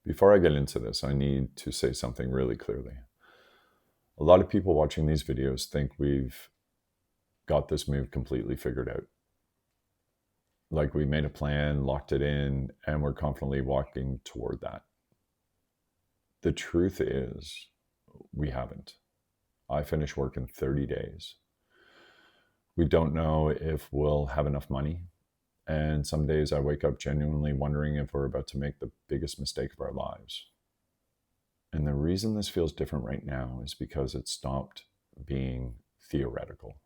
Before I get into this, I need to say something really clearly. A lot of people watching these videos think we've got this move completely figured out. Like we made a plan, locked it in, and we're confidently walking toward that. The truth is, we haven't. I finish work in 30 days. We don't know if we'll have enough money. And some days I wake up genuinely wondering if we're about to make the biggest mistake of our lives. And the reason this feels different right now is because it stopped being theoretical.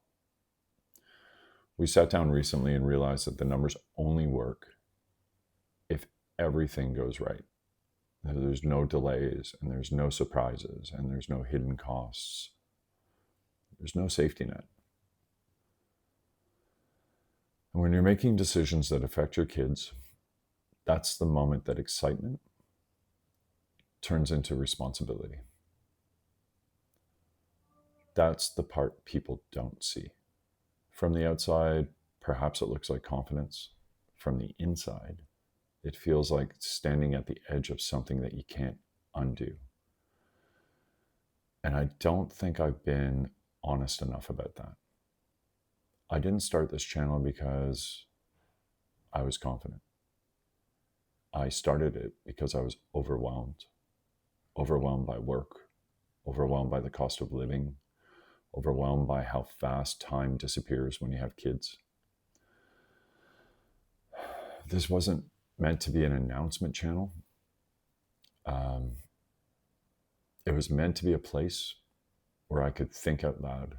We sat down recently and realized that the numbers only work if everything goes right. There's no delays, and there's no surprises, and there's no hidden costs. There's no safety net. And when you're making decisions that affect your kids, that's the moment that excitement turns into responsibility. That's the part people don't see. From the outside, perhaps it looks like confidence. From the inside, it feels like standing at the edge of something that you can't undo. And I don't think I've been honest enough about that. I didn't start this channel because I was confident. I started it because I was overwhelmed by work, overwhelmed by the cost of living, overwhelmed by how fast time disappears when you have kids. This wasn't meant to be an announcement channel. It was meant to be a place where I could think out loud.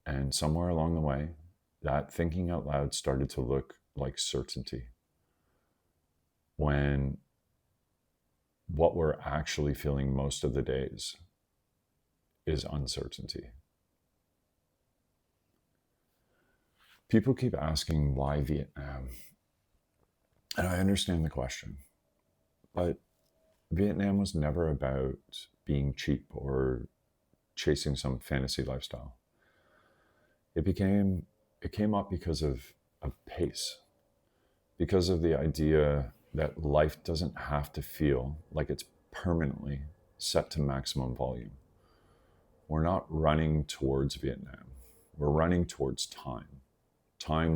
And somewhere along the way, that thinking out loud started to look like certainty. When what we're actually feeling most of the days is uncertainty. People keep asking why Vietnam. And I understand the question, but Vietnam was never about being cheap or chasing some fantasy lifestyle. It came up because of pace, because of the idea that life doesn't have to feel like it's permanently set to maximum volume. We're not running towards Vietnam. We're running towards time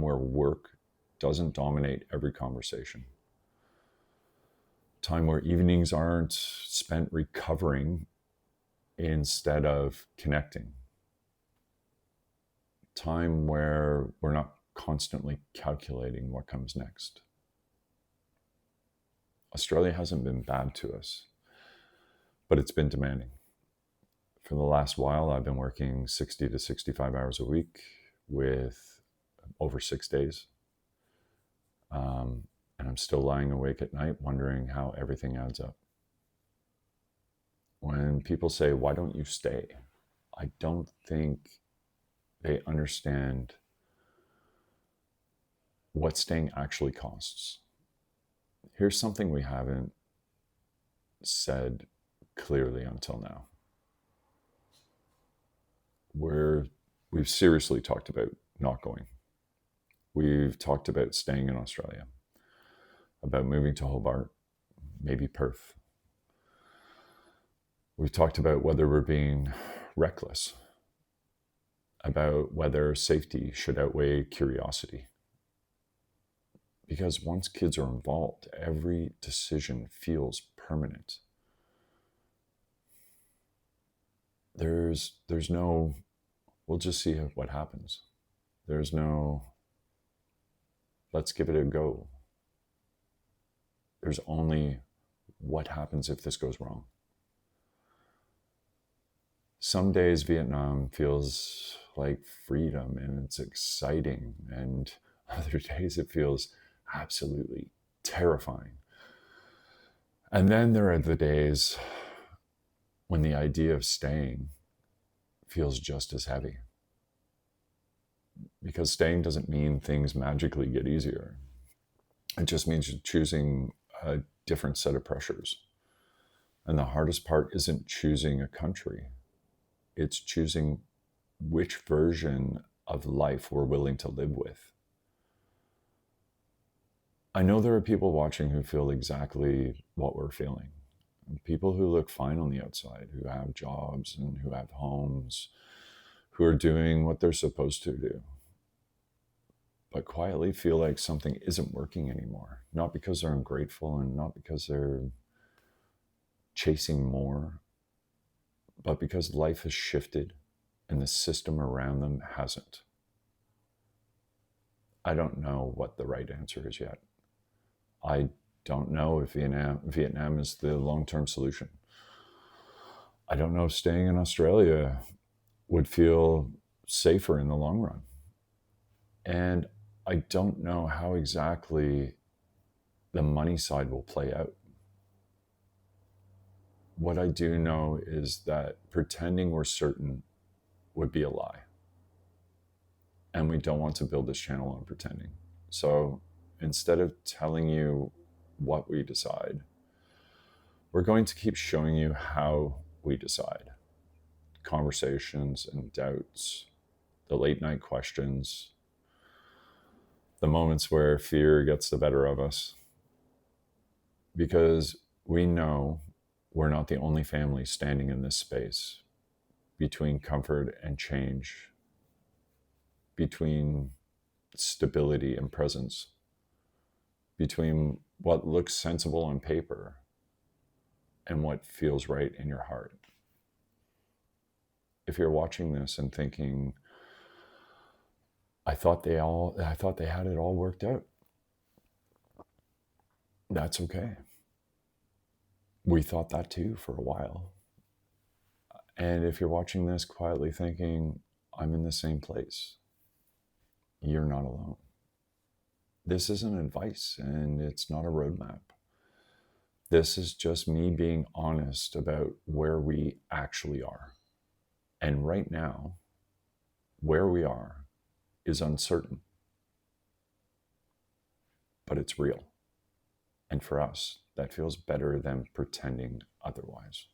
where work doesn't dominate every conversation. Time where evenings aren't spent recovering instead of connecting. Time where we're not constantly calculating what comes next. Australia hasn't been bad to us, but it's been demanding. For the last while, I've been working 60 to 65 hours a week with over 6 days. And I'm still lying awake at night wondering how everything adds up. When people say, why don't you stay? I don't think they understand what staying actually costs. Here's something we haven't said clearly until now. We've seriously talked about not going. We've talked about staying in Australia, about moving to Hobart, maybe Perth. We've talked about whether we're being reckless, about whether safety should outweigh curiosity. Because once kids are involved, every decision feels permanent. There's no, we'll just see what happens. There's no, let's give it a go. There's only, what happens if this goes wrong? Some days Vietnam feels like freedom and it's exciting, and other days it feels absolutely terrifying. And then there are the days when the idea of staying feels just as heavy. Because staying doesn't mean things magically get easier. It just means you're choosing a different set of pressures. And the hardest part isn't choosing a country. It's choosing which version of life we're willing to live with. I know there are people watching who feel exactly what we're feeling. People who look fine on the outside, who have jobs and who have homes, who are doing what they're supposed to do, but quietly feel like something isn't working anymore. Not because they're ungrateful and not because they're chasing more, but because life has shifted and the system around them hasn't. I don't know what the right answer is yet. I don't know if Vietnam is the long-term solution. I don't know if staying in Australia would feel safer in the long run. And I don't know how exactly the money side will play out. What I do know is that pretending we're certain would be a lie. And we don't want to build this channel on pretending. So instead of telling you what we decide, we're going to keep showing you how we decide. Conversations and doubts, the late night questions, the moments where fear gets the better of us. Because we know we're not the only family standing in this space between comfort and change, between stability and presence, between what looks sensible on paper and what feels right in your heart. If you're watching this and thinking, I thought they had it all worked out, that's okay. We thought that too for a while. And if you're watching this quietly thinking, I'm in the same place, you're not alone. This isn't advice and it's not a roadmap. This is just me being honest about where we actually are. And right now, where we are is uncertain, but it's real. And for us, that feels better than pretending otherwise.